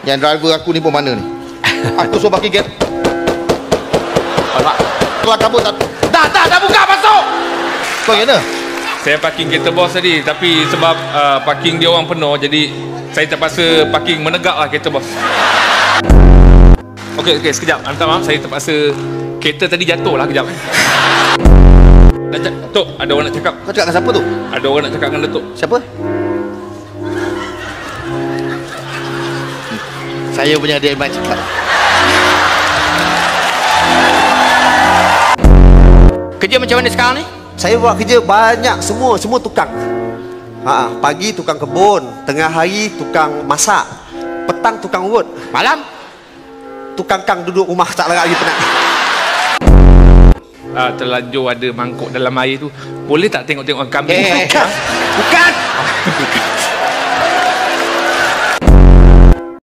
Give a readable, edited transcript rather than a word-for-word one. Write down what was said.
Yang driver aku ni pun mana ni? Aku suruh parking gate. Alamak. Keluar kabut tak? Dah buka, masuk. Kau kena? Saya parking kereta bos tadi, tapi sebab parking dia orang penuh, jadi saya terpaksa parking menegak lah kereta bos. Okey, sekejap. Minta maaf, saya terpaksa kereta tadi jatuh lah kejap. Datuk, ada orang nak cakap. Kau cakap dengan siapa tu? Ada orang nak cakap dengan Datuk. Siapa? Saya punya dia Iman cakap. Kerja macam mana sekarang ni? Saya buat kerja banyak, semua tukang. Pagi tukang kebun, tengah hari tukang masak, petang tukang urut, Malam? tukang kang duduk rumah tak larat lagi penat. Terlanjur ada mangkuk dalam air tu. Boleh tak tengok-tengok kambing? Bukan.